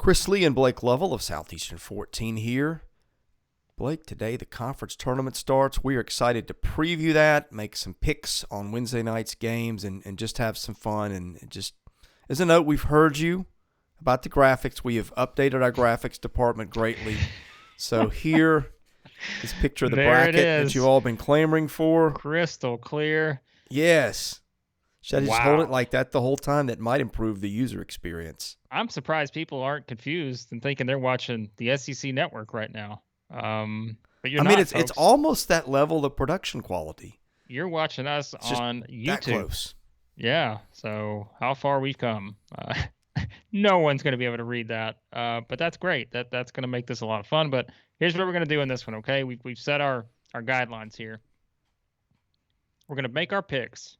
Chris Lee and Blake Lovell of Southeastern 14 here. Blake, today the conference tournament starts. We are excited to preview that, make some picks on Wednesday night's games, and just have some fun. And just as a note, we've heard you about the graphics. We have updated our graphics department greatly. So here is a picture of the bracket that you've all been clamoring for. Crystal clear. Yes. Should I just hold it like that the whole time? That might improve the user experience. I'm surprised people aren't confused and thinking they're watching the SEC network right now. But you're not, it's almost that level of production quality. You're watching us on YouTube. That close. Yeah, so how far we've come. No one's going to be able to read that, but that's great. That's going to make this a lot of fun. But here's what we're going to do in this one, okay? We've set our guidelines here. We're going to make our picks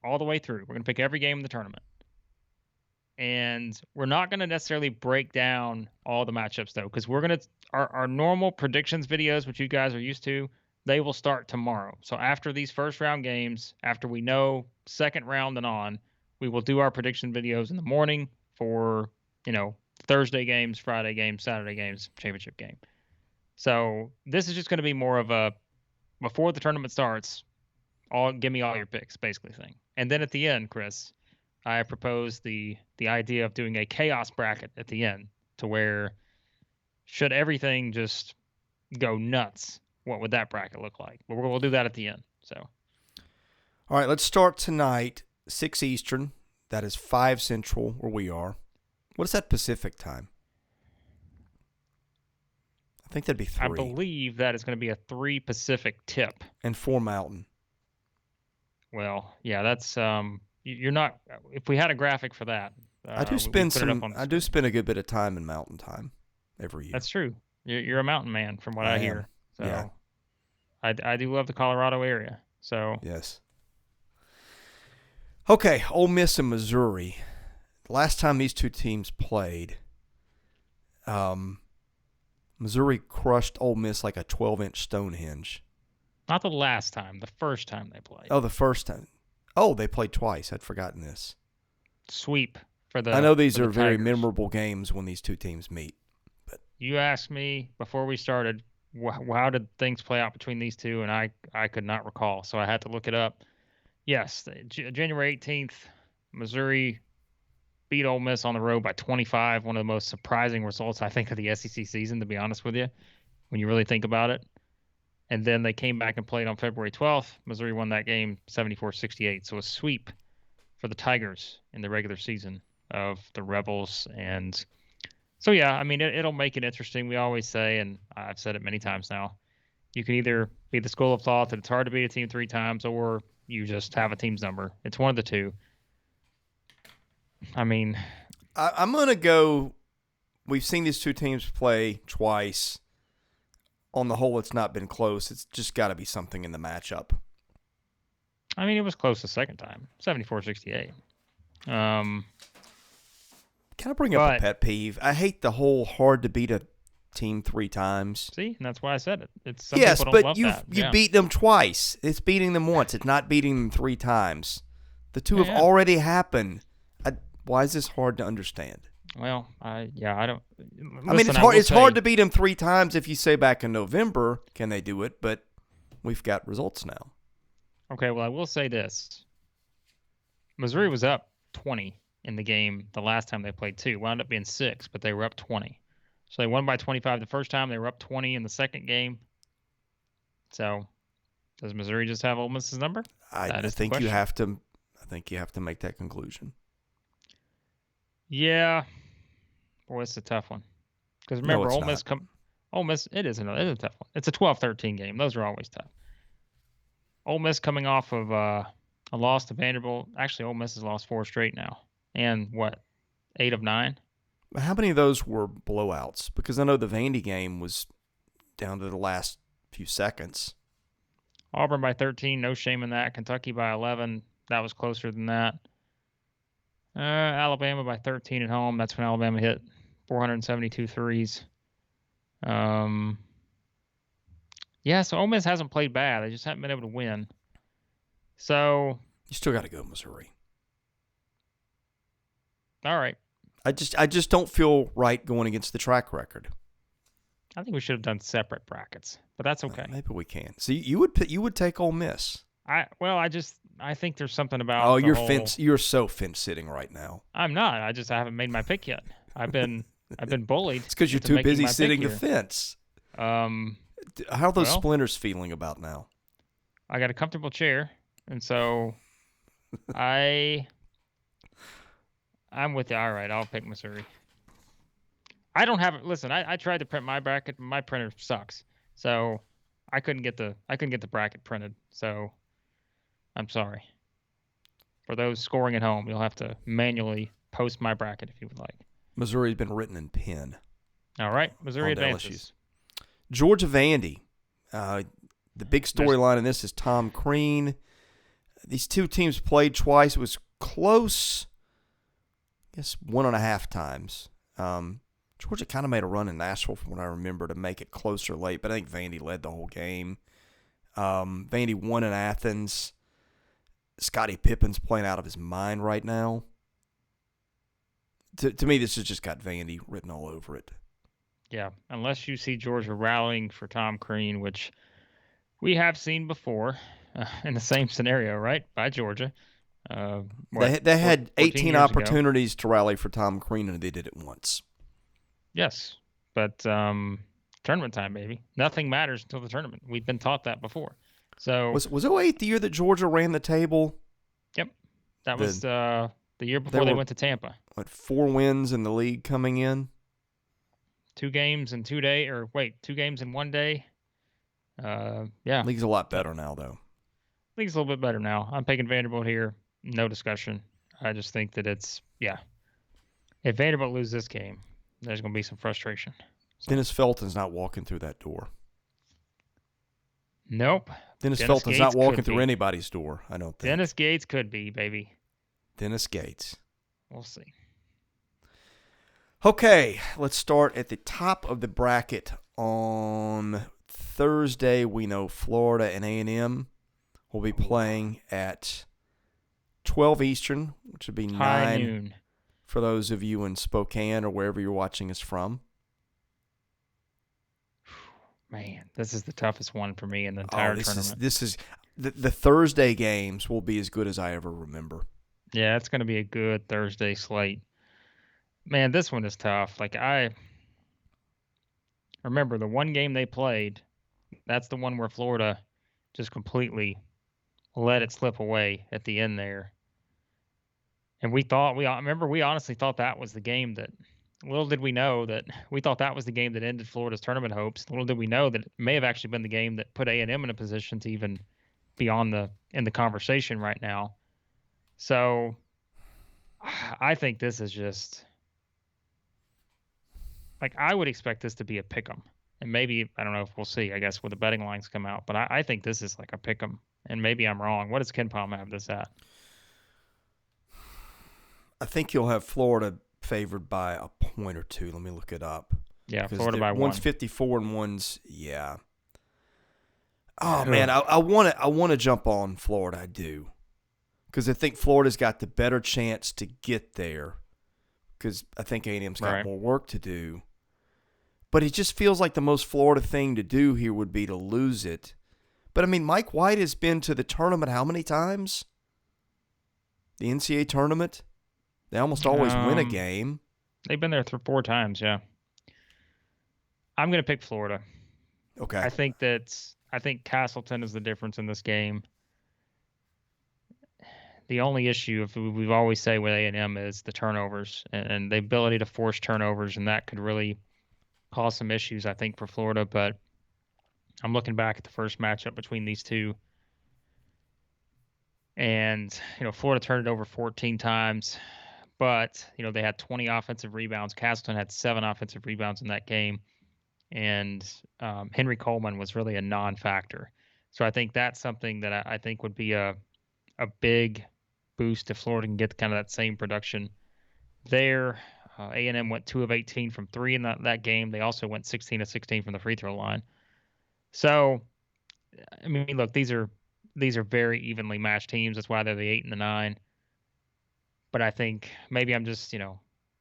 all the way through. We're going to pick every game in the tournament. And we're not going to necessarily break down all the matchups, though, because we're going to our normal predictions videos, which you guys are used to, they will start tomorrow. So after these first round games, after we know second round and on, we will do our prediction videos in the morning for, Thursday games, Friday games, Saturday games, championship game. So this is just going to be more of a before the tournament starts, give me all your picks, basically thing. And then at the end, Chris, I propose the idea of doing a chaos bracket at the end to where should everything just go nuts, what would that bracket look like? But we'll do that at the end. So, all right, let's start tonight, 6 Eastern. That is 5 Central where we are. What is that Pacific time? I think that'd be 3. I believe that is going to be a 3 Pacific tip. And 4 Mountain. Well, yeah, that's you're not. If we had a graphic for that, I do spend a good bit of time in Mountain Time every year. That's true. You're a mountain man, from what I hear. So yeah. I do love the Colorado area. So yes. Okay, Ole Miss and Missouri. The last time these two teams played, Missouri crushed Ole Miss like a 12-inch Stonehenge. Not the last time, the first time they played. Oh, the first time. Oh, they played twice. I'd forgotten this. Sweep for the. I know these are the very Tigers. memorable games when these two teams meet. But you asked me before we started, how did things play out between these two, and I could not recall, so I had to look it up. Yes, January 18th, Missouri beat Ole Miss on the road by 25. One of the most surprising results, I think, of the SEC season, to be honest with you, when you really think about it. And then they came back and played on February 12th. Missouri won that game 74-68. So a sweep for the Tigers in the regular season of the Rebels. And so, yeah, I mean, it'll make it interesting. We always say, and I've said it many times now, you can either be the school of thought that it's hard to beat a team 3 times, or you just have a team's number. It's one of the two. I mean, I'm going to go, we've seen these two teams play twice. On the whole, it's not been close. It's just got to be something in the matchup. I mean, it was close the second time, 74-68. Can I bring up a pet peeve? I hate the whole hard to beat a team 3 times. See, and that's why I said it. It's yes, but you beat them twice. It's beating them once. It's not beating them 3 times. The two have already happened. Why is this hard to understand? Well, I don't. I mean, it's hard to beat them 3 times if you say back in November, can they do it? But we've got results now. Okay, well, I will say this. Missouri was up 20 in the game the last time they played, too. Wound up being 6, but they were up 20. So they won by 25 the first time. They were up 20 in the second game. So does Missouri just have Ole Miss's number? I think you have to make that conclusion. Yeah. Boy, it's a tough one. Because remember, Ole Miss, it is a tough one. It's a 12-13 game. Those are always tough. Ole Miss coming off of a loss to Vanderbilt. Actually, Ole Miss has lost 4 straight now. And 8 of 9? How many of those were blowouts? Because I know the Vandy game was down to the last few seconds. Auburn by 13, no shame in that. Kentucky by 11, that was closer than that. Alabama by 13 at home. That's when Alabama hit 472 threes. So Ole Miss hasn't played bad. They just haven't been able to win. So you still got to go Missouri. All right. I just don't feel right going against the track record. I think we should have done separate brackets, but that's okay. Maybe we can. So you would take Ole Miss. I think there's something about. Oh, you're so fence sitting right now. I'm not. I haven't made my pick yet. I've been bullied. It's because you're too busy sitting the here. fence. How are those splinters feeling about now? I got a comfortable chair, and so I'm with you. All right, I'll pick Missouri. I don't have it. Listen, I tried to print my bracket. My printer sucks, so I couldn't get the bracket printed. So I'm sorry. For those scoring at home, you'll have to manually post my bracket if you would like. Missouri's been written in pen. All right, Missouri advances. Georgia Vandy. The big storyline in this is Tom Crean. These two teams played twice. It was close, I guess 1.5 times. Georgia kind of made a run in Nashville, from what I remember, to make it closer late, but I think Vandy led the whole game. Vandy won in Athens. Scottie Pippen's playing out of his mind right now. To me, this has just got Vandy written all over it. Yeah, unless you see Georgia rallying for Tom Crean, which we have seen before in the same scenario, right, by Georgia. They had 18 opportunities to rally for Tom Crean, and they did it once. Yes, but tournament time, baby. Nothing matters until the tournament. We've been taught that before. So was 2008 the year that Georgia ran the table? Yep, that was the year before they went to Tampa. What, 4 wins in the league coming in? 2 games in 2 days, or wait, 2 games in 1 day. Yeah. League's a lot better now, though. League's a little bit better now. I'm picking Vanderbilt here. No discussion. I just think that it's, if Vanderbilt loses this game, there's going to be some frustration. So. Dennis Felton's not walking through that door. Nope. Dennis Felton's not walking through anybody's door, I don't think. Dennis Gates could be, baby. Dennis Gates. We'll see. Okay, let's start at the top of the bracket. On Thursday, we know Florida and A&M will be playing at 12 Eastern, which would be 9 noon for those of you in Spokane or wherever you're watching us from. Man, this is the toughest one for me in the entire tournament. This is the Thursday games will be as good as I ever remember. Yeah, it's going to be a good Thursday slate. Man, this one is tough. Like, I remember the one game they played, that's the one where Florida just completely let it slip away at the end there. And we honestly thought that was the game that, little did we know that we thought that was the game that ended Florida's tournament hopes. Little did we know that it may have actually been the game that put A&M in a position to even be in the conversation right now. So I think this is just, like, I would expect this to be a pick'em. And maybe, I don't know if we'll see, I guess, when the betting lines come out. But I think this is like a pick'em. And maybe I'm wrong. What does Ken Palm have this at? I think you'll have Florida favored by a point or two. Let me look it up. Yeah, Florida by 1. One's 54 and one's, yeah. Oh, man, I want to jump on Florida. I do. Because I think Florida's got the better chance to get there. Because I think A&M's got more work to do. But it just feels like the most Florida thing to do here would be to lose it. But, I mean, Mike White has been to the tournament how many times? The NCAA tournament? They almost always win a game. They've been there 4 times, yeah. I'm going to pick Florida. Okay. I think Castleton is the difference in this game. The only issue, if we've always say with A&M, is the turnovers and the ability to force turnovers, and that could really cause some issues, I think, for Florida. But I'm looking back at the first matchup between these two, and Florida turned it over 14 times. But, they had 20 offensive rebounds. Castleton had 7 offensive rebounds in that game. And Henry Coleman was really a non-factor. So I think that's something that I think would be a big boost if Florida can get kind of that same production there. A&M went 2 of 18 from 3 in that game. They also went 16 of 16 from the free throw line. So, I mean, look, these are very evenly matched teams. That's why they're the 8 and the 9. But I think maybe I'm just,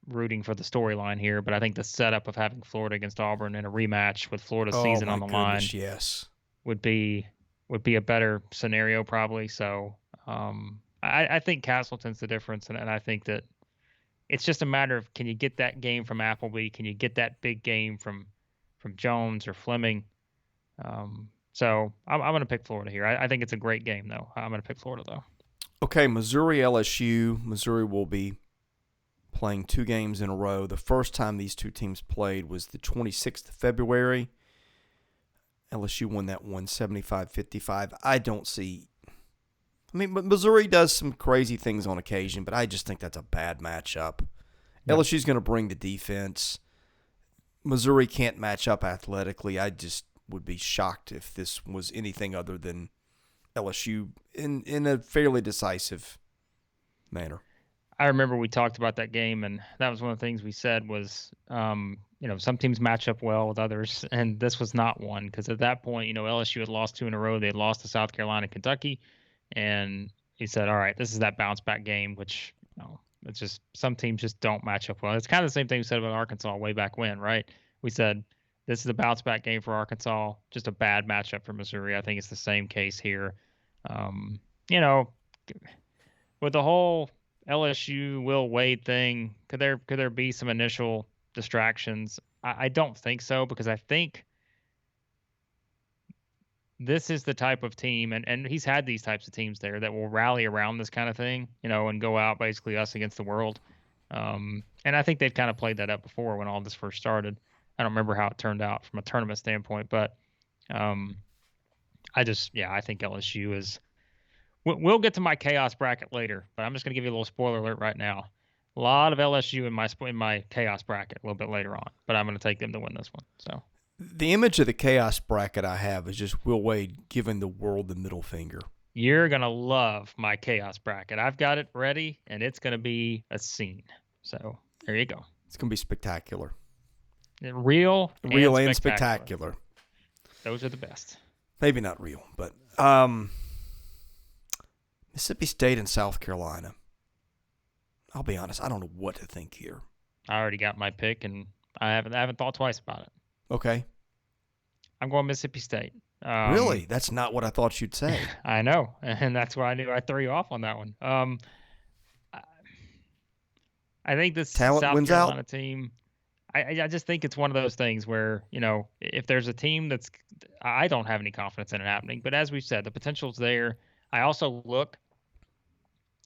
rooting for the storyline here, but I think the setup of having Florida against Auburn in a rematch with Florida's Oh season my on the line goodness, yes. would be a better scenario probably. So I think Castleton's the difference, and I think that it's just a matter of, can you get that game from Appleby? Can you get that big game from Jones or Fleming? So I'm going to pick Florida here. I think it's a great game, though. I'm going to pick Florida, though. Okay, Missouri LSU. Missouri will be playing 2 games in a row. The first time these two teams played was the 26th of February. LSU won that one 75-55. I don't see. I mean, but Missouri does some crazy things on occasion, but I just think that's a bad matchup. Yeah. LSU's going to bring the defense. Missouri can't match up athletically. I just would be shocked if this was anything other than LSU in a fairly decisive manner. I remember we talked about that game, and that was one of the things we said was, some teams match up well with others, and this was not one, because at that point, LSU had lost 2 in a row. They had lost to South Carolina and Kentucky, and he said, all right, this is that bounce back game, which, it's just some teams just don't match up well. It's kind of the same thing we said about Arkansas way back when, right? We said this is a bounce back game for Arkansas, just a bad matchup for Missouri. I think it's the same case here. With the whole LSU Will Wade thing, could there be some initial distractions? I don't think so, because I think this is the type of team, and he's had these types of teams there that will rally around this kind of thing, and go out basically us against the world. And I think they've kind of played that up before when all this first started. I don't remember how it turned out from a tournament standpoint, but I think LSU is. We'll get to my chaos bracket later, but I'm just going to give you a little spoiler alert right now. A lot of LSU in my chaos bracket a little bit later on, but I'm going to take them to win this one. So the image of the chaos bracket I have is just Will Wade giving the world the middle finger. You're going to love my chaos bracket. I've got it ready, and it's going to be a scene. So there you go. It's going to be spectacular. Real and spectacular. Those are the best. Maybe not real, but Mississippi State and South Carolina. I'll be honest, I don't know what to think here. I already got my pick, and I haven't thought twice about it. Okay. I'm going Mississippi State. Really? That's not what I thought you'd say. I know, and that's why I knew I threw you off on that one. I think this Talent South wins Carolina out. Team, I just think it's one of those things where, if there's a team that's, I don't have any confidence in it happening, but as we've said, the potential's there. I also look,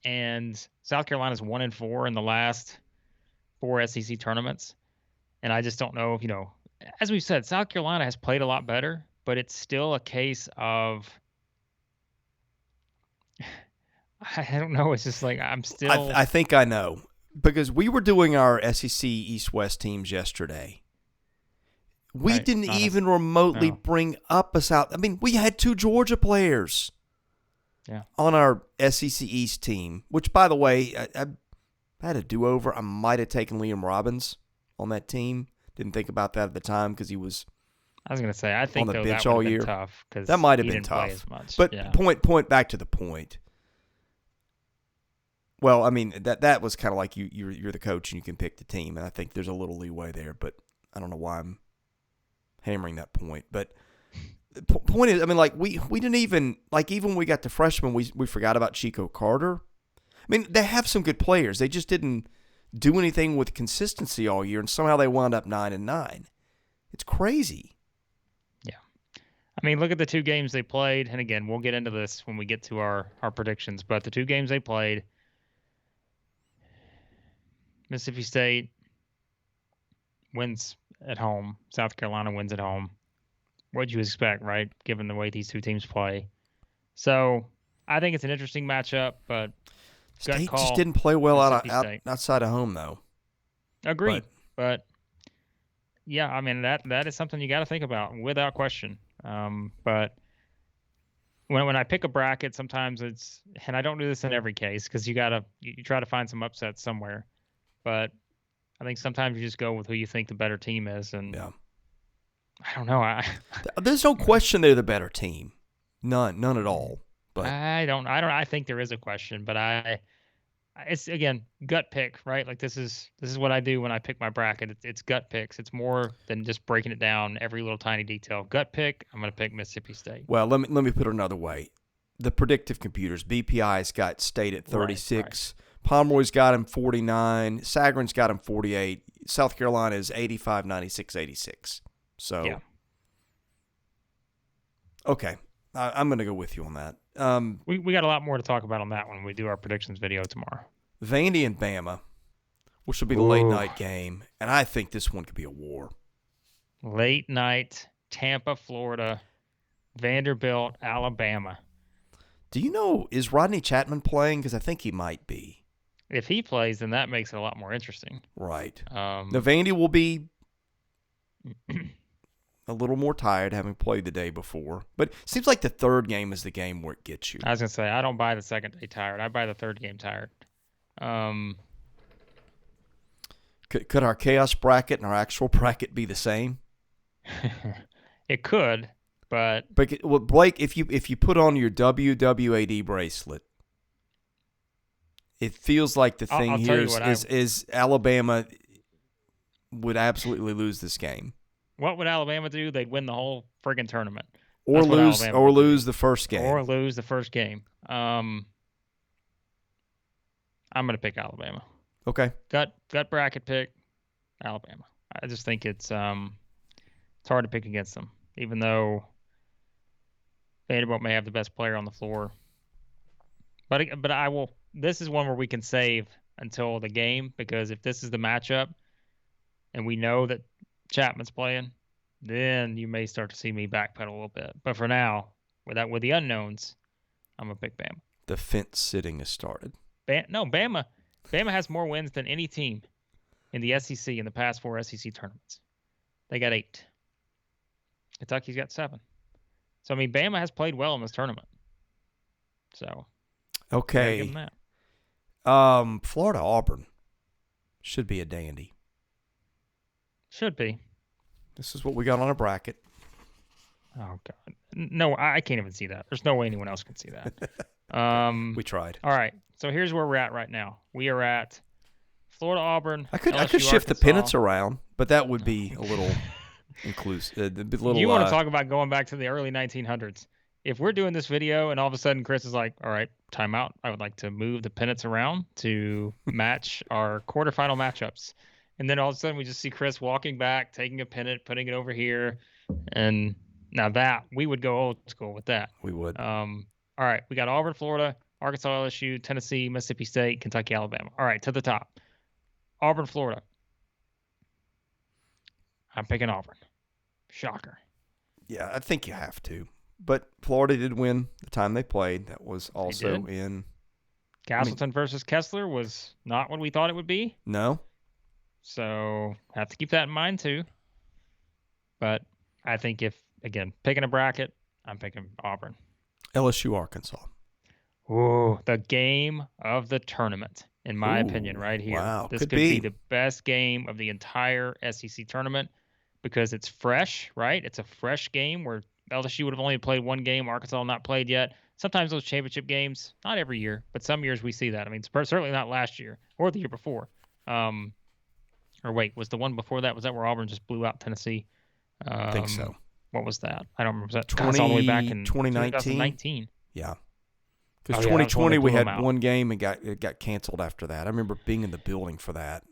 and South Carolina's 1-4 in the last 4 SEC tournaments, and I just don't know if, as we've said, South Carolina has played a lot better, but it's still a case of, I don't know, it's just like I'm still. I think I know, because we were doing our SEC East-West teams yesterday. We didn't even remotely bring up a South. I mean, we had 2 Georgia players. Yeah. On our SEC East team, which, by the way, I had a do-over. I might have taken Liam Robbins on that team. Didn't think about that at the time because he was. I was going to say, I think on the bench that all year. year. Tough because that might have been didn't tough. Play as much. But yeah. point back to the point. Well, I mean that was kind of like you're the coach and you can pick the team, and I think there's a little leeway there. But I don't know why I'm hammering that point, but. The point is, I mean, like, we didn't even, like, even when we got to freshmen, we forgot about Chico Carter. I mean, they have some good players. They just didn't do anything with consistency all year, and somehow they wound up 9-9. It's crazy. Yeah. I mean, look at the 2 games they played, and again, we'll get into this when we get to our predictions, but the 2 games they played, Mississippi State wins at home. South Carolina wins at home. What'd you expect, right, given the way these 2 teams play? So I think it's an interesting matchup, but State just didn't play well outside of home, though. Agreed. But yeah, I mean, that is something you got to think about without question. But when I pick a bracket, sometimes it's, and I don't do this in every case because you try to find some upsets somewhere. But I think sometimes you just go with who you think the better team is, and yeah. I don't know. There's no question they're the better team. None at all. But I think there is a question, but It's again gut pick, right? Like this is what I do when I pick my bracket. It's gut picks. It's more than just breaking it down every little tiny detail. Gut pick. I'm going to pick Mississippi State. Well, let me put it another way. The predictive computers, BPI's got State at 36. Right. Pomeroy's got him 49. Sagarin's got him 48. South Carolina is 85, 96, 86. So, yeah. Okay. I'm going to go with you on that. We got a lot more to talk about on that when we do our predictions video tomorrow. Vandy and Bama, which will be the late night game, and I think this one could be a war. Late night, Tampa, Florida, Vanderbilt, Alabama. Do you know, is Rodney Chapman playing? Because I think he might be. If he plays, then that makes it a lot more interesting. Right. Now, Vandy will be a little more tired having played the day before. But it seems like the third game is the game where it gets you. I was going to say, I don't buy the second day tired. I buy the third game tired. Could our chaos bracket and our actual bracket be the same? It could, but well, Blake, if you put on your WWAD bracelet, it feels like the thing here is Alabama would absolutely lose this game. What would Alabama do? They'd win the whole friggin' tournament, or lose the first game, I'm going to pick Alabama. Okay. Gut bracket pick, Alabama. I just think it's hard to pick against them, even though Vanderbilt may have the best player on the floor. But I will. This is one where we can save until the game, because if this is the matchup, and we know that Chapman's playing, then you may start to see me backpedal a little bit. But for now, with the unknowns, I'm gonna pick Bama. The fence sitting has started. Bama has more wins than any team in the SEC in the past 4 SEC tournaments. They got 8. Kentucky's got 7. So, I mean, Bama has played well in this tournament. So, okay. Give them that. Florida Auburn should be a dandy. Should be. This is what we got on a bracket. Oh God, no! I can't even see that. There's no way anyone else can see that. We tried. All right, so here's where we're at right now. We are at Florida Auburn. I could shift the pennants around, but that would be a little inclusive. You want to talk about going back to the early 1900s? If we're doing this video and all of a sudden Chris is like, "All right, timeout. I would like to move the pennants around to match our quarterfinal matchups," and then all of a sudden we just see Chris walking back, taking a pennant, putting it over here, and now that we would go old school with that. We would. All right, we got Auburn, Florida, Arkansas, LSU, Tennessee, Mississippi State, Kentucky, Alabama. All right, to the top. Auburn, Florida. I'm picking Auburn. Shocker. Yeah, I think you have to. But Florida did win the time they played. That was also in Castleton versus Kessler was not what we thought it would be. No. So have to keep that in mind too. But I think again, picking a bracket, I'm picking Auburn. LSU, Arkansas. Ooh, the game of the tournament, in my opinion, right here. Wow, this could be the best game of the entire SEC tournament because it's fresh, right? It's a fresh game where LSU would have only played one game, Arkansas not played yet. Sometimes those championship games, not every year, but some years we see that. I mean, certainly not last year or the year before. Or wait, was the one before that? Was that where Auburn just blew out Tennessee? I think so. What was that? I don't remember. Was that all the way back in 2019? Yeah. Because 2020 we had one game and it got canceled after that. I remember being in the building for that.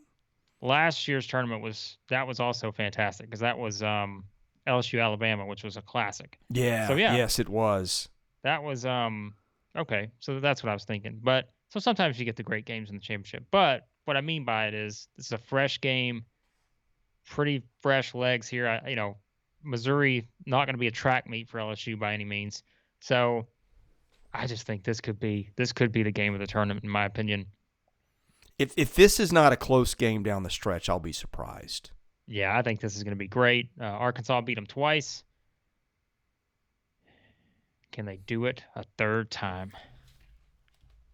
Last year's tournament was also fantastic because that was LSU Alabama, which was a classic. Yeah. So yeah. Yes, it was. That was okay. So that's what I was thinking. But so sometimes you get the great games in the championship. But what I mean by it is this is a fresh game, pretty fresh legs here. Missouri not going to be a track meet for LSU by any means. So I just think this could be the game of the tournament, in my opinion. If this is not a close game down the stretch, I'll be surprised. Yeah, I think this is going to be great. Arkansas beat them twice. Can they do it a third time?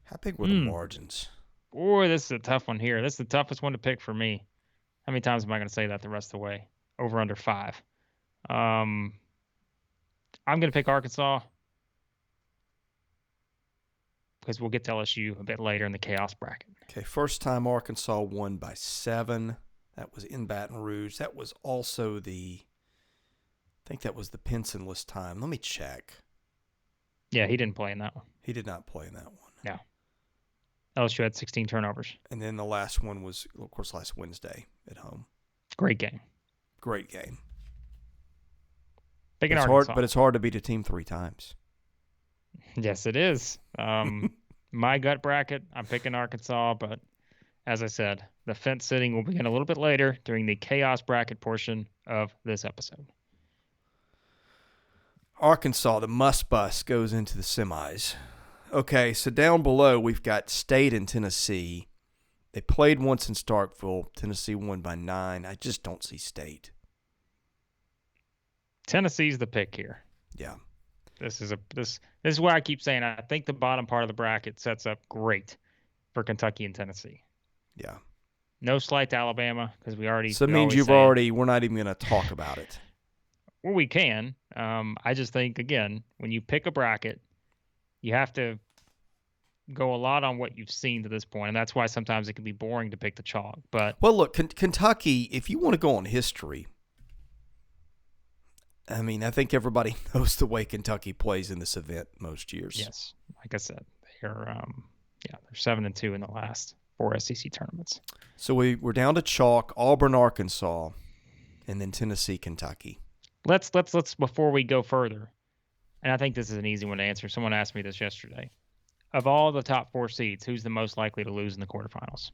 How big were the margins? Boy, this is a tough one here. This is the toughest one to pick for me. How many times am I going to say that the rest of the way? Over under 5. I'm going to pick Arkansas. because we'll get to LSU a bit later in the chaos bracket. Okay, first time Arkansas won by 7. That was in Baton Rouge. That was also I think that was the Penson-less time. Let me check. Yeah, he didn't play in that one. He did not play in that one. No. LSU had 16 turnovers. And then the last one was, of course, last Wednesday at home. Great game. Great game. Picking It's Arkansas. hard, but it's hard to beat a team 3 times. Yes, it is. My gut bracket, I'm picking Arkansas, but as I said, the fence sitting will begin a little bit later during the chaos bracket portion of this episode. Arkansas, the must-bus, goes into the semis. Okay, so down below we've got State and Tennessee. They played once in Starkville. Tennessee won by 9. I just don't see State. Tennessee's the pick here. Yeah. This is why I keep saying I think the bottom part of the bracket sets up great for Kentucky and Tennessee. Yeah. No slight to Alabama because we already. So it means we're not even going to talk about it. Well, we can. I just think, again, when you pick a bracket, you have to go a lot on what you've seen to this point, and that's why sometimes it can be boring to pick the chalk. But well, look, Kentucky, if you want to go on history, I mean, I think everybody knows the way Kentucky plays in this event most years. Yes, like I said, they're 7-2 in the last 4 SEC tournaments. So we're down to chalk: Auburn, Arkansas, and then Tennessee, Kentucky. Let's before we go further, and I think this is an easy one to answer. Someone asked me this yesterday. Of all the top 4 seeds, who's the most likely to lose in the quarterfinals?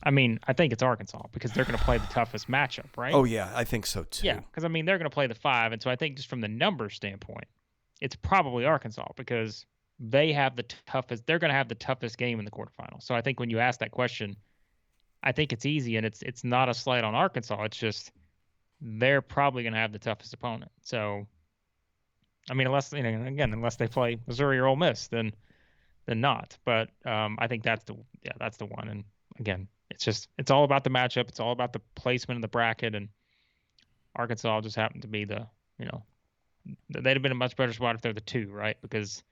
I mean, I think it's Arkansas because they're going to play the toughest matchup, right? Oh, yeah, I think so, too. Yeah, because, I mean, they're going to play the 5, and so I think just from the numbers standpoint, it's probably Arkansas because they have the toughest – they're going to have the toughest game in the quarterfinals. So I think when you ask that question, I think it's easy, and it's not a slight on Arkansas. It's just they're probably going to have the toughest opponent. So, I mean, unless they play Missouri or Ole Miss, then not. But I think that's the one. And, again, it's all about the matchup. It's all about the placement in the bracket, and Arkansas just happened to be they'd have been a much better spot if they're the 2, right? Because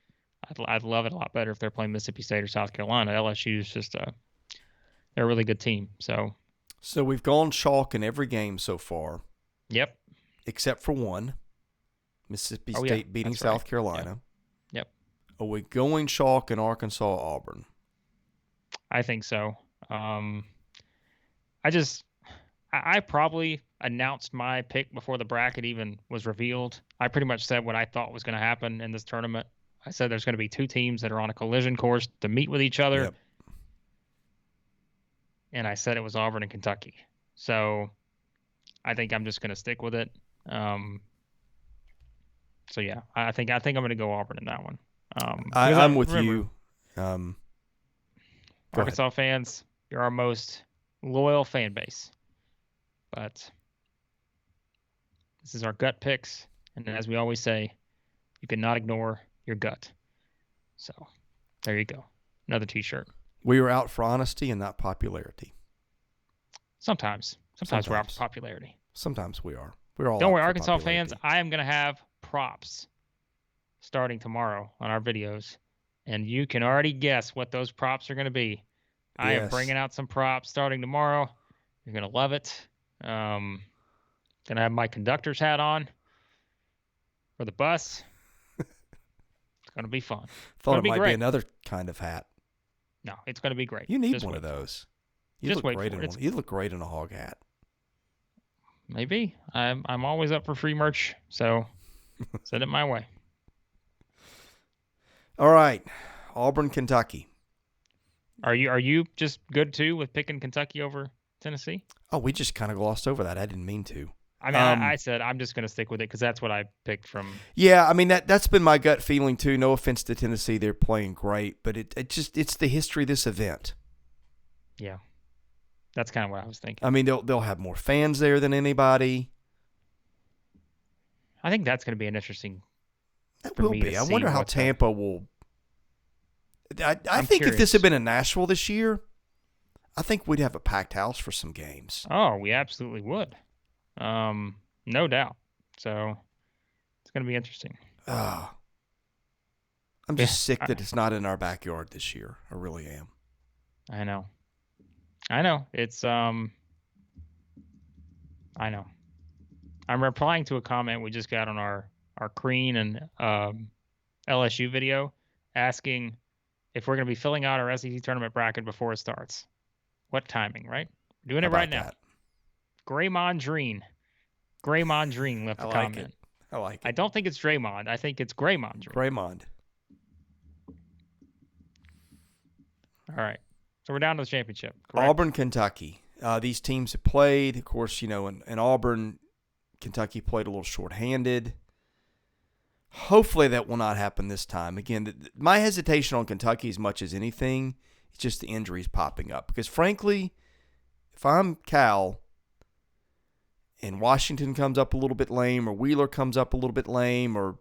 I'd love it a lot better if they're playing Mississippi State or South Carolina. LSU is just they're a really good team. So we've gone chalk in every game so far. Yep. Except for one, Mississippi State beating South Carolina. Yep. Are we going chalk in Arkansas, Auburn? I think so. I probably announced my pick before the bracket even was revealed. I pretty much said what I thought was going to happen in this tournament. I said there's going to be 2 teams that are on a collision course to meet with each other. Yep. And I said it was Auburn and Kentucky. So I think I'm just going to stick with it. So yeah, I think I'm going to go Auburn in that one. I'm with you. Arkansas fans, you're our most loyal fan base. But this is our gut picks, and as we always say, you cannot ignore your gut. So there you go. Another T-shirt. We are out for honesty and not popularity. Sometimes we're out for popularity. Sometimes we are. We're all. Don't worry, Arkansas fans. I am going to have props starting tomorrow on our videos, and you can already guess what those props are going to be. I am bringing out some props starting tomorrow. You're going to love it. Going to have my conductor's hat on for the bus. It's going to be fun. Thought it might be another kind of hat. No, it's going to be great. You need one of those. You look great in a hog hat. Maybe. I'm always up for free merch, so send it my way. All right, Auburn, Kentucky. Are you just good too with picking Kentucky over Tennessee? Oh, we just kind of glossed over that. I didn't mean to. I mean, I said I'm just going to stick with it because that's what I picked from. Yeah, I mean that's been my gut feeling too. No offense to Tennessee, they're playing great, but it's the history of this event. Yeah, that's kind of what I was thinking. I mean, they'll have more fans there than anybody. I think that's going to be an interesting. That will be. I wonder how Tampa will. I think curious. If this had been in Nashville this year, I think we'd have a packed house for some games. Oh, we absolutely would. No doubt. So it's going to be interesting. I'm just sick that it's not in our backyard this year. I really am. I know. It's I know. I'm replying to a comment we just got on our Crean and LSU video asking if we're going to be filling out our SEC tournament bracket before it starts. What timing, right? We're doing it right now. Graymond Dream left a comment. I like it. I don't think it's Draymond. I think it's Graymond Dream. Graymond. All right. So we're down to the championship. Correct? Auburn, Kentucky. These teams have played. Of course, in Auburn, Kentucky played a little shorthanded. Hopefully that will not happen this time. Again, my hesitation on Kentucky as much as anything, it's just the injuries popping up. Because frankly, if I'm Cal and Washington comes up a little bit lame, or Wheeler comes up a little bit lame, or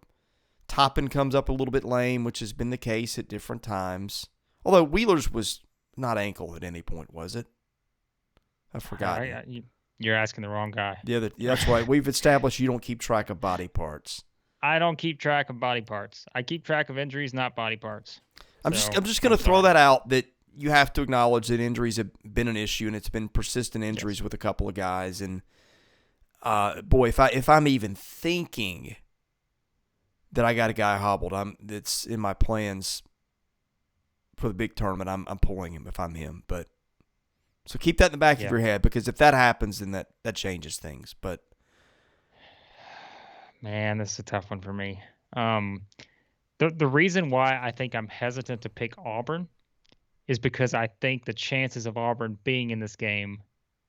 Toppin comes up a little bit lame, which has been the case at different times. Although Wheeler's was not ankle at any point, was it? I forgot. You're asking the wrong guy. Yeah, that's right. We've established you don't keep track of body parts. I don't keep track of body parts. I keep track of injuries, not body parts. I'm just going to throw that out, that you have to acknowledge that injuries have been an issue, and it's been persistent injuries with a couple of guys. And boy, if I'm even thinking that I got a guy hobbled, that's in my plans for the big tournament, I'm pulling him if I'm him. But so keep that in the back of your head, because if that happens, then that changes things. But man, this is a tough one for me. The reason why I think I'm hesitant to pick Auburn is because I think the chances of Auburn being in this game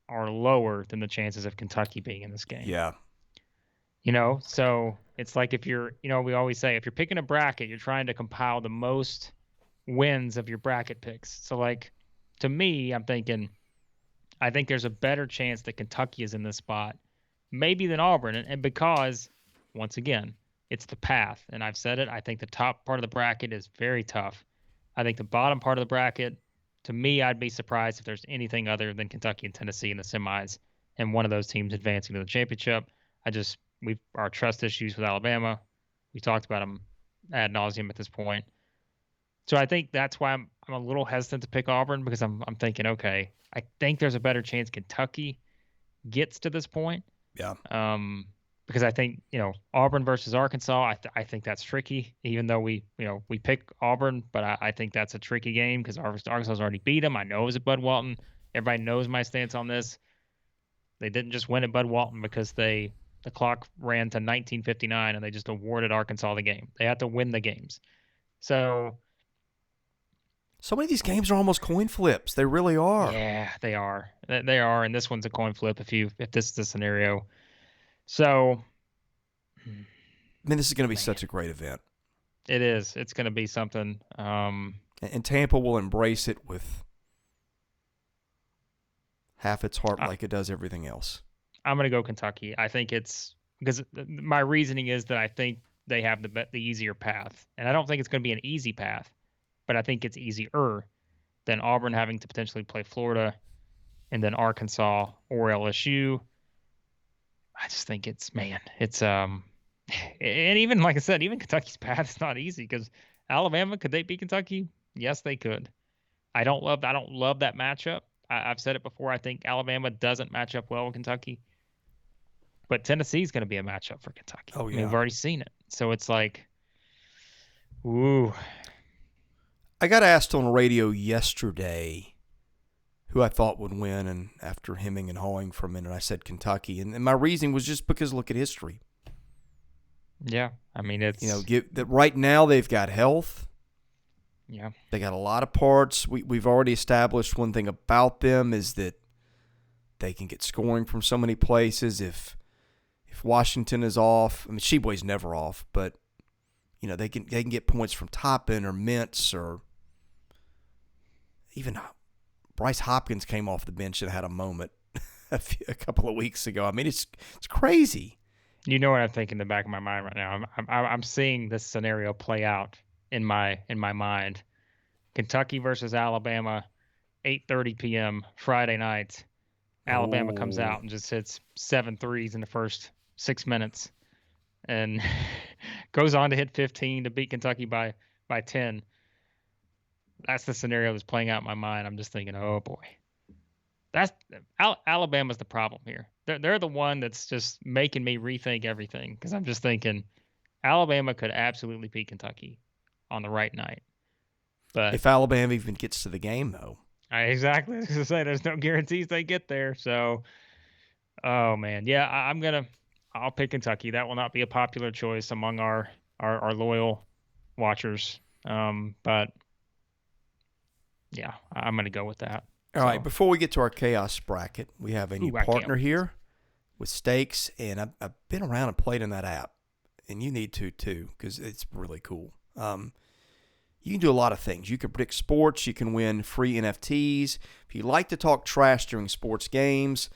are lower than the chances of Kentucky being in this game. Yeah. So it's like if you're, we always say if you're picking a bracket, you're trying to compile the most wins of your bracket picks. So like, to me, I'm thinking, I think there's a better chance that Kentucky is in this spot, maybe than Auburn. And because, once again, it's the path. And I've said it, I think the top part of the bracket is very tough. I think the bottom part of the bracket, to me, I'd be surprised if there's anything other than Kentucky and Tennessee in the semis and one of those teams advancing to the championship. Our trust issues with Alabama. We talked about them ad nauseum at this point. So I think that's why I'm a little hesitant to pick Auburn, because I'm thinking, okay, I think there's a better chance Kentucky gets to this point. Yeah. Because I think, Auburn versus Arkansas, I think that's tricky, even though we pick Auburn, but I think that's a tricky game because Arkansas's already beat them. I know it was at Bud Walton. Everybody knows my stance on this. They didn't just win at Bud Walton because the clock ran to 1959 and they just awarded Arkansas the game. They had to win the games. So many of these games are almost coin flips. They really are. Yeah, they are. They are, and this one's a coin flip if this is the scenario. So, this is going to be such a great event. It is. It's going to be something. And Tampa will embrace it with half its heart, like it does everything else. I'm going to go Kentucky. I think it's because my reasoning is that I think they have the easier path, and I don't think it's going to be an easy path, but I think it's easier than Auburn having to potentially play Florida, and then Arkansas or LSU. I just think it's and even like I said, even Kentucky's path is not easy because Alabama, could they beat Kentucky? Yes, they could. I don't love that matchup. I've said it before. I think Alabama doesn't match up well with Kentucky, but Tennessee's going to be a matchup for Kentucky. Oh yeah, we've already seen it. So it's like, ooh. I got asked on the radio yesterday who I thought would win, and after hemming and hawing for a minute, I said Kentucky, and my reasoning was just because look at history. Yeah, it's that right now they've got health. Yeah, they got a lot of parts. We've already established one thing about them is that they can get scoring from so many places. If Washington is off, Sheboy's never off, but they can get points from Toppin or Mintz, or even Bryce Hopkins came off the bench and had a moment a couple of weeks ago. It's crazy. You know what I'm thinking in the back of my mind right now? I'm seeing this scenario play out in my mind. Kentucky versus Alabama, 8:30 p.m. Friday night. Alabama comes out and just hits 7 threes in the first 6 minutes, and goes on to hit 15 to beat Kentucky by by 10. That's the scenario that's playing out in my mind. I'm just thinking, oh boy, Alabama's the problem here. They're the one that's just making me rethink everything because I'm just thinking Alabama could absolutely beat Kentucky on the right night. But if Alabama even gets to the game, though. Exactly. I was gonna say there's no guarantees they get there. So, oh man, yeah, I'll pick Kentucky. That will not be a popular choice among our loyal watchers. But yeah, I'm gonna go with that. All right, before we get to our chaos bracket, we have a new partner wait. here with Stakes, and I've been around and played in that app, and you need to too because it's really cool. You can do a lot of things. You can predict sports. You can win free NFTs. If you like to talk trash during sports games,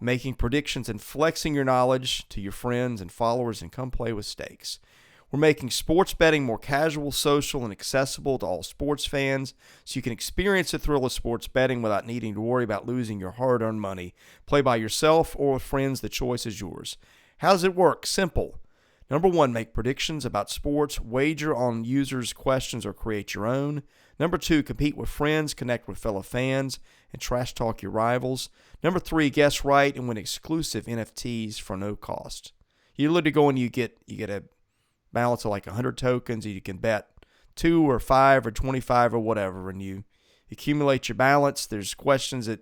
making predictions and flexing your knowledge to your friends and followers, and come play with Stakes. We're making sports betting more casual, social, and accessible to all sports fans so you can experience the thrill of sports betting without needing to worry about losing your hard-earned money. Play by yourself or with friends. The choice is yours. How does it work? Simple. Number 1, make predictions about sports, wager on users' questions, or create your own. Number 2, compete with friends, connect with fellow fans, and trash talk your rivals. Number 3, guess right and win exclusive NFTs for no cost. You literally go and you get a balance of like 100 tokens, and you can bet 2 or 5 or 25 or whatever, and you accumulate your balance. There's questions that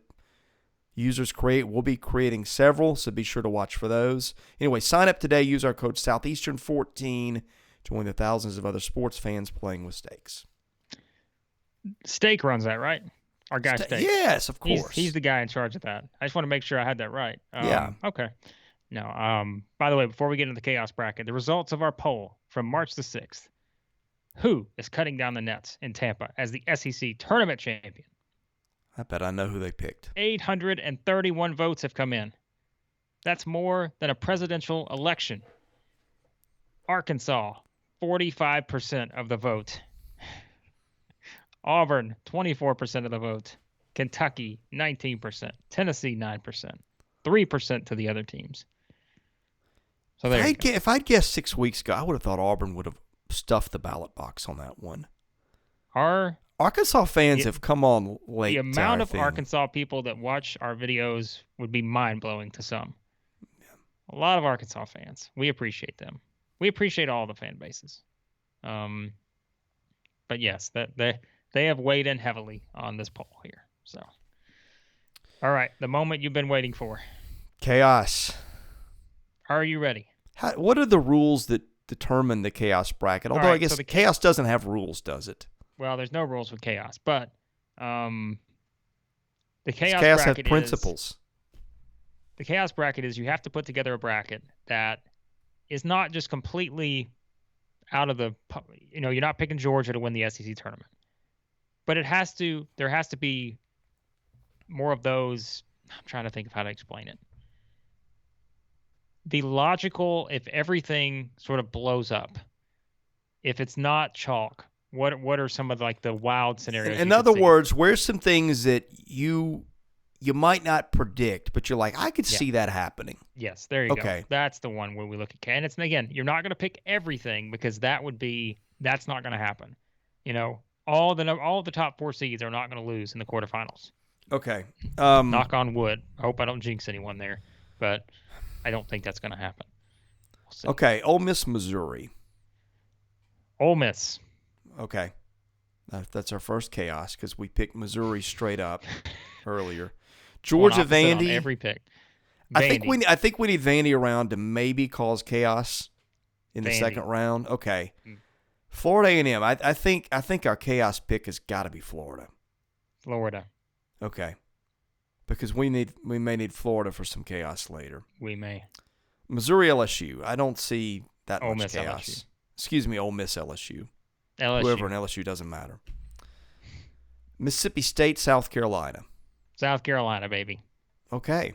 users create. We'll be creating several, so be sure to watch for those. Anyway, sign up today. Use our code Southeastern14 to join the thousands of other sports fans playing with Stakes. Stake runs that, right? Our guy Stake. Yes, of course. He's the guy in charge of that. I just want to make sure I had that right. Yeah. Okay. No. By the way, before we get into the chaos bracket, the results of our poll from March the 6th. Who is cutting down the nets in Tampa as the SEC tournament champion? I bet I know who they picked. 831 votes have come in. That's more than a presidential election. Arkansas, 45% of the vote. Auburn, 24% of the vote. Kentucky, 19%. Tennessee, 9%. 3% to the other teams. So there you go. If I'd guessed 6 weeks ago, I would have thought Auburn would have stuffed the ballot box on that one. Arkansas fans have come on late. The amount of Arkansas people that watch our videos would be mind-blowing to some. Yeah. A lot of Arkansas fans. We appreciate them. We appreciate all the fan bases. But yes, they have weighed in heavily on this poll here. So, all right, the moment you've been waiting for. Chaos. Are you ready? What are the rules that determine the chaos bracket? Although I guess chaos doesn't have rules, does it? Well, there's no rules with chaos, but the chaos bracket has principles. The chaos bracket is you have to put together a bracket that is not just completely out of the, you're not picking Georgia to win the SEC tournament, but there has to be more of those. I'm trying to think of how to explain it. The logical, if everything sort of blows up, if it's not chalk, what are some of the wild scenarios? In other words, where's some things that you might not predict, but you're like, I could see that happening. Yes, there you go. That's the one where we look at. And again, you're not going to pick everything because that's not going to happen. All the top 4 seeds are not going to lose in the quarterfinals. Okay. Knock on wood. I hope I don't jinx anyone there, but I don't think that's going to happen. We'll okay, Ole Miss, Missouri. Ole Miss. Okay. That's our first chaos because we picked Missouri straight up earlier. Georgia, Vandy. Every pick. I think we need Vandy around to maybe cause chaos in the second round. Okay. Florida A&M. I think our chaos pick has got to be Florida. Florida. Okay. Because we may need Florida for some chaos later. We may. Missouri, LSU. I don't see that Ole much Miss, chaos. LSU. Excuse me, Ole Miss, LSU. Whoever in LSU doesn't matter. Mississippi State, South Carolina. South Carolina, baby. Okay.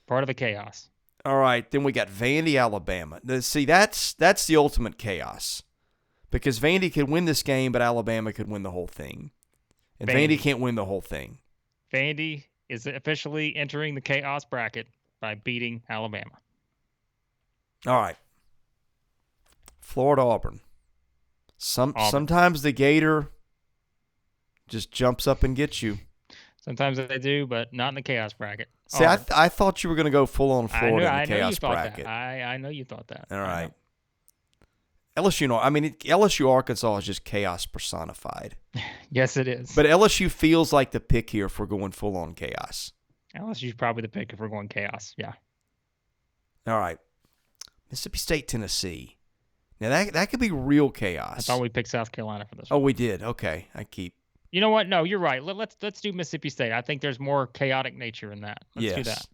Part of the chaos. All right, then we got Vandy, Alabama. See, that's the ultimate chaos. Because Vandy could win this game, but Alabama could win the whole thing. And Vandy can't win the whole thing. Vandy is officially entering the chaos bracket by beating Alabama. All right. Florida, Auburn. Auburn. Sometimes the Gator just jumps up and gets you. Sometimes they do, but not in the chaos bracket. See, I thought you were going to go full on Florida in the chaos bracket. I know you thought that. All right. LSU Arkansas is just chaos personified. Yes, it is. But LSU feels like the pick here if we're going full on chaos. LSU's probably the pick if we're going chaos. Yeah. All right. Mississippi State, Tennessee. Now that could be real chaos. I thought we picked South Carolina for this one. Oh, we did. Okay. You know what? No, you're right. Let's do Mississippi State. I think there's more chaotic nature in that. Let's do that.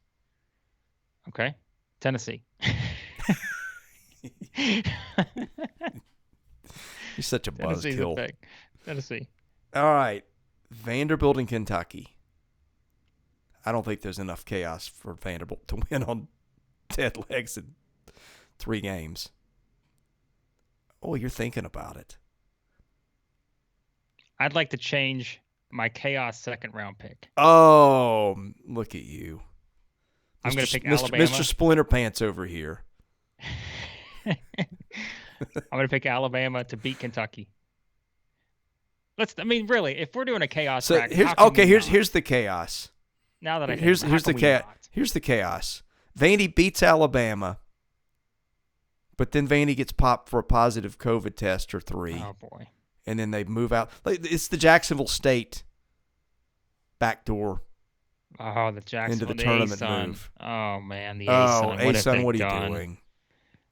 Okay. Tennessee. You're such a buzzkill. Tennessee. All right. Vanderbilt and Kentucky. I don't think there's enough chaos for Vanderbilt to win on dead legs in 3 games. Oh, you're thinking about it. I'd like to change my chaos second-round pick. Oh, look at you. I'm going to pick Alabama. Mr. Splinter Pants over here. I'm going to pick Alabama to beat Kentucky. Really, if we're doing a chaos bracket, here's the chaos. Now that here's the chaos. Here's the chaos. Vandy beats Alabama, but then Vandy gets popped for a positive COVID test or 3. Oh boy. And then they move out. It's the Jacksonville State backdoor. Oh, the Jacksonville into the tournament A-Sun. move. Oh man, the A-Sun. A-Sun, what are you doing?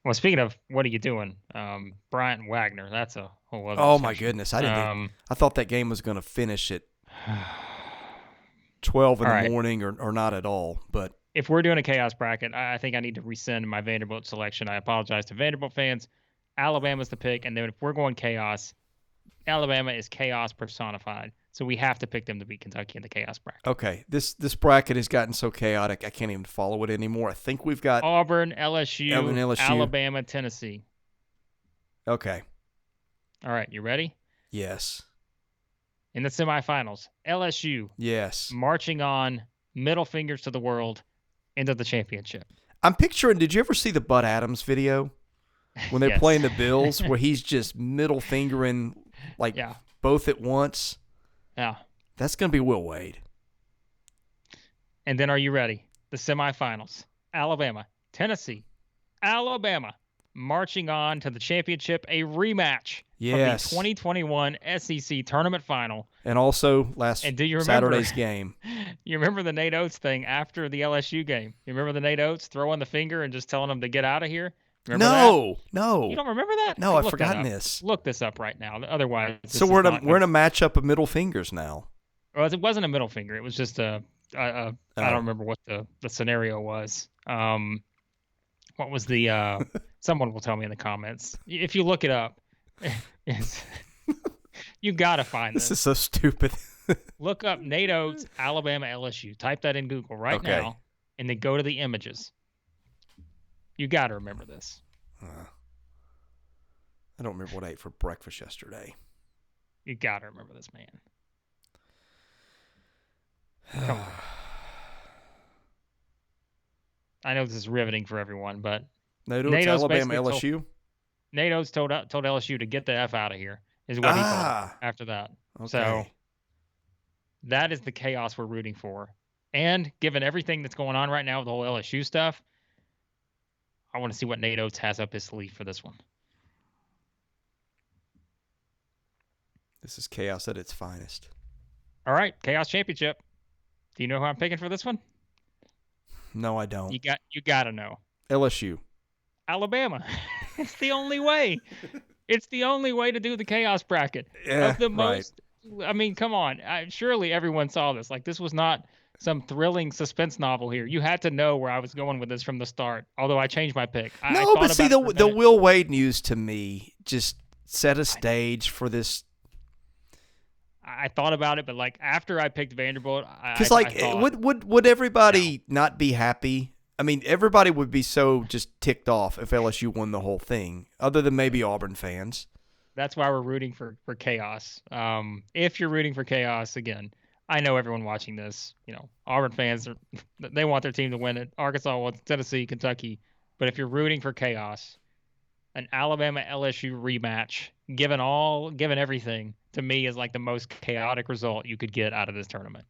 Well, speaking of what are you doing, Bryant Wagner. That's a whole other. Oh my goodness, I thought that game was going to finish at 12 in the morning or not at all. But if we're doing a chaos bracket, I think I need to rescind my Vanderbilt selection. I apologize to Vanderbilt fans. Alabama's the pick, and then if we're going chaos, Alabama is chaos personified. So we have to pick them to beat Kentucky in the chaos bracket. Okay, this bracket has gotten so chaotic I can't even follow it anymore. I think we've got Auburn, LSU, Alabama, Tennessee. Okay. All right, you ready? Yes. In the semifinals, LSU. Yes. Marching on, middle fingers to the world, into the championship. I'm picturing, did you ever see the Bud Adams video? When they're playing the Bills, where he's just middle fingering both at once. Yeah. That's going to be Will Wade. And then are you ready? The semifinals. Alabama, Tennessee, Alabama marching on to the championship, a rematch from the 2021 SEC tournament final. And also Saturday's game. You remember the Nate Oates thing after the LSU game? You remember the Nate Oates throwing the finger and just telling him to get out of here? Remember that? No. You don't remember that? No, I've forgotten this. Look this up right now. Otherwise, so we're in a matchup of middle fingers now. Well, it wasn't a middle finger. It was just I don't remember what the scenario was. What was the? Someone will tell me in the comments. If you look it up, you gotta find this. This is so stupid. Look up Nate Oates, Alabama, LSU. Type that in Google right now, and then go to the images. You got to remember this. I don't remember what I ate for breakfast yesterday. You got to remember this, man. Come on. I know this is riveting for everyone, but Nate Oates, Alabama, LSU? Nate Oates told LSU to get the F out of here, is what he told after that. Okay. So that is the chaos we're rooting for. And given everything that's going on right now with the whole LSU stuff, I want to see what Nate Oates has up his sleeve for this one. This is chaos at its finest. All right, Chaos Championship. Do you know who I'm picking for this one? No, I don't. You got to know. LSU. Alabama. It's the only way. It's the only way to do the chaos bracket. Yeah, I mean, come on. Surely everyone saw this. This was not some thrilling suspense novel here. You had to know where I was going with this from the start, although I changed my pick. But see, the Will Wade news to me just set a stage for this. I thought about it, but after I picked Vanderbilt, because would everybody not be happy? I mean, everybody would be so just ticked off if LSU won the whole thing, other than maybe Auburn fans. That's why we're rooting for chaos. If you're rooting for chaos, again, I know everyone watching this, Auburn fans, they want their team to win it. Arkansas wants Tennessee, Kentucky. But if you're rooting for chaos, an Alabama LSU rematch, given everything, to me is like the most chaotic result you could get out of this tournament.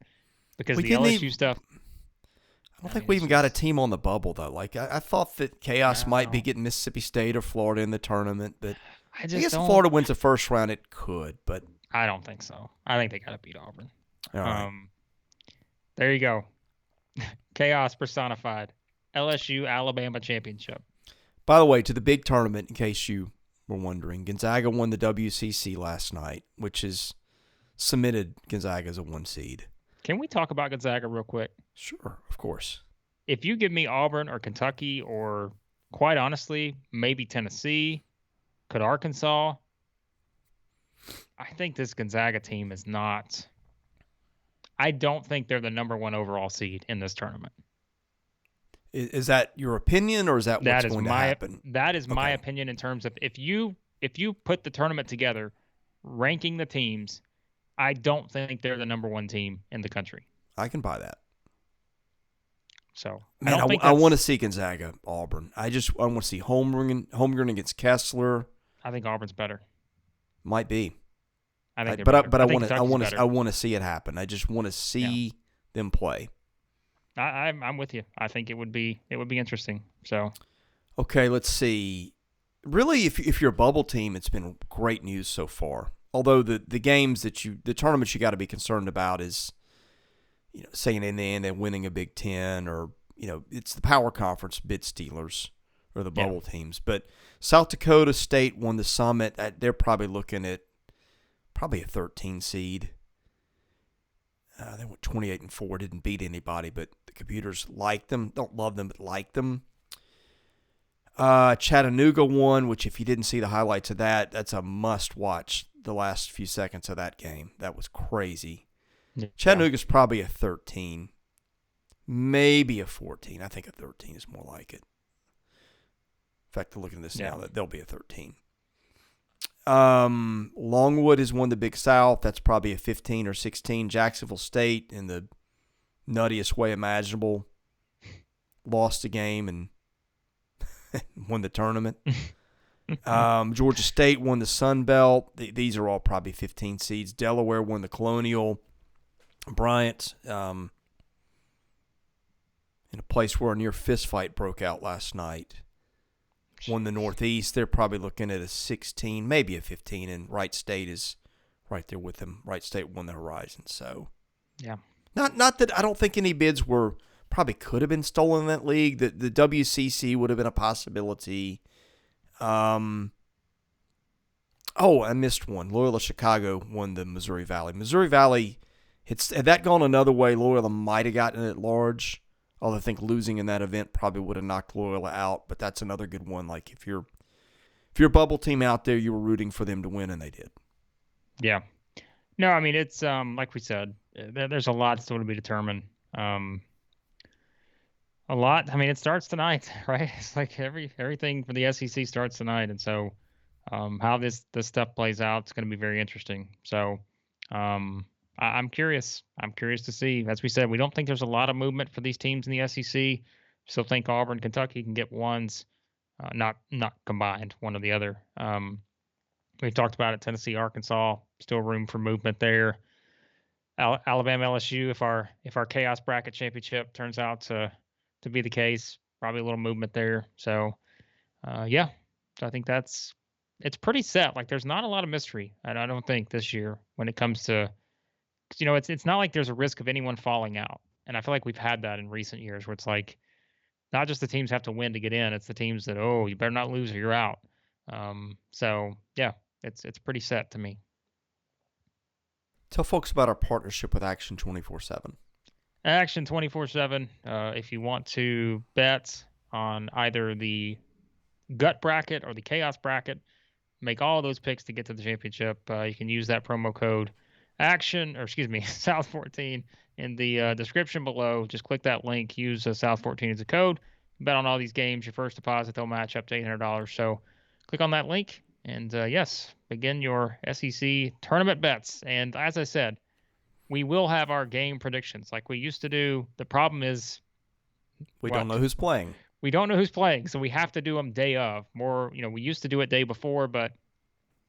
Because We the didn't LSU even. stuff, I don't I think mean, we it's even got a just team on the bubble though. Like I thought that Chaos might be no. getting Mississippi State or Florida in the tournament, but I I just guess if don't. Florida wins the first round, it could. But I don't think so. I think they got to beat Auburn. all right. Um, there you go. Chaos personified. LSU Alabama championship. By the way, to the big tournament, in case you were wondering, Gonzaga won the WCC last night, which has cemented Gonzaga as a 1 seed. Can we talk about Gonzaga real quick? Sure, of course. If you give me Auburn or Kentucky or, quite honestly, maybe Tennessee, could Arkansas, I think this Gonzaga team is not. I don't think they're the number one overall seed in this tournament. Is that your opinion, or is that what's going to happen? That is my Okay. opinion in terms of if you put the tournament together, ranking the teams, I don't think they're the number one team in the country. I can buy that. So I Man, don't think I want to that's. see Gonzaga Auburn. I want to see Holmgren against Kessler. I think Auburn's better. Might be. I think they're But better. I think want to Kentucky's better. I want to see it happen. I just want to see them play. I'm with you. I think it would be interesting. So Okay, let's see. Really, if you're a bubble team, it's been great news so far. Although the tournaments you got to be concerned about is, saying in the end they're winning a Big Ten, or it's the power conference bid stealers or the yeah, bubble teams. But South Dakota State won the Summit. They're probably looking at probably a 13 seed. They went 28-4, didn't beat anybody, but the computers like them. Don't love them, but like them. Chattanooga won, which if you didn't see the highlights of that, that's a must-watch, the last few seconds of that game. That was crazy. yeah, Chattanooga's probably a 13, maybe a 14. I think a 13 is more like it. In fact, looking at this now, they'll be a 13. Longwood has won the Big South. That's probably a 15 or 16. Jacksonville State, in the nuttiest way imaginable, lost a game and won the tournament. Georgia State won the Sun Belt. These are all probably 15 seeds. Delaware won the Colonial. Bryant, in a place where a near fist fight broke out last night, won the Northeast. They're probably looking at a 16, maybe a 15, and Wright State is right there with them. Wright State won the Horizon. So, yeah. Not that I don't think any bids probably could have been stolen in that league. The WCC would have been a possibility. Oh, I missed one. Loyola Chicago won the Missouri Valley. Missouri Valley, had that gone another way, Loyola might have gotten it at large. Although I think losing in that event probably would have knocked Loyola out. But that's another good one. Like if you're a bubble team out there, you were rooting for them to win, and they did. Yeah. No, I mean it's like we said, there's a lot still to be determined. A lot. I mean, it starts tonight, right? It's like everything for the SEC starts tonight, and so how this stuff plays out, it's going to be very interesting. So I'm curious. I'm curious to see. As we said, we don't think there's a lot of movement for these teams in the SEC. Still think Auburn, Kentucky can get ones, not combined, one or the other. We talked about it. Tennessee, Arkansas, still room for movement there. Alabama, LSU. If our chaos bracket championship turns out to be the case, probably a little movement there. So, yeah. So I think it's pretty set. Like there's not a lot of mystery. I don't think this year when it comes to, it's not like there's a risk of anyone falling out. And I feel like we've had that in recent years where it's like not just the teams have to win to get in. It's the teams that, oh, you better not lose or you're out. So yeah, it's pretty set to me. Tell folks about our partnership with Action 24/7. Action 24/7. If you want to bet on either the gut bracket or the chaos bracket, make all those picks to get to the championship. You can use that promo code South 14 in the description below. Just click that link. Use South 14 as a code. Bet on all these games. Your first deposit, they'll match up to $800. So click on that link and yes, begin your SEC tournament bets. And as I said, we will have our game predictions like we used to do. The problem is We don't know who's playing. we don't know who's playing, so we have to do them day of. More, we used to do it day before, but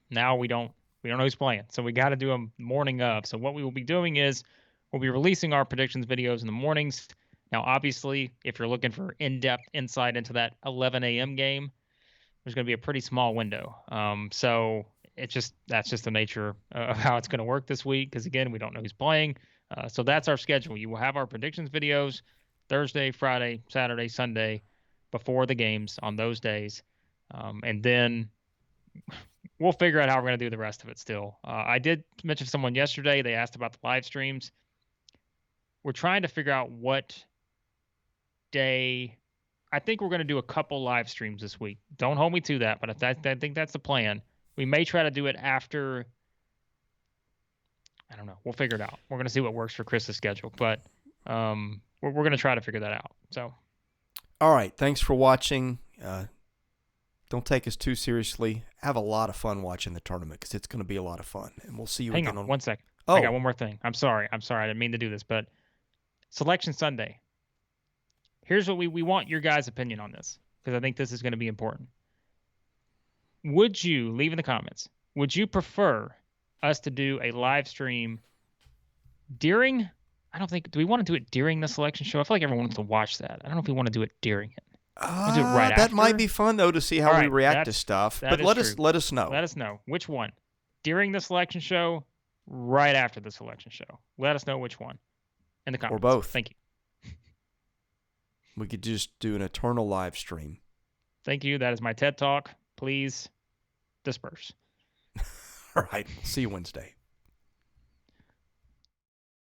now we don't know who's playing, so we got to do them morning of. So what we will be doing is we'll be releasing our predictions videos in the mornings. Now, obviously, if you're looking for in-depth insight into that 11 a.m. game, there's going to be a pretty small window. So that's just the nature of how it's going to work this week, because again, we don't know who's playing. So that's our schedule. You will have our predictions videos Thursday, Friday, Saturday, Sunday before the games on those days, and then we'll figure out how we're going to do the rest of it still. I did mention to someone yesterday, they asked about the live streams. We're trying to figure out what day. I think we're going to do a couple live streams this week. Don't hold me to that, but I think that's the plan. We may try to do it after. I don't know. We'll figure it out. We're going to see what works for Chris's schedule, but we're going to try to figure that out. So, all right. Thanks for watching. Don't take us too seriously. Have a lot of fun watching the tournament, because it's going to be a lot of fun. And we'll see you hang again on 1 second. Oh, I got one more thing. I'm sorry. I didn't mean to do this, but Selection Sunday. Here's what we want your guys' opinion on this, because I think this is going to be important. Would you, leave in the comments, would you prefer us to do a live stream during, do we want to do it during the selection show? I feel like everyone wants to watch that. I don't know if we want to do it during it. Do it right that after. might be fun, though, to see how we react to stuff. But let us know. Let us know which one. During the selection show, right after the selection show. Let us know which one in the comments. Or both. Thank you. We could just do an eternal live stream. Thank you. That is my TED Talk. Please disperse. All right. See you Wednesday.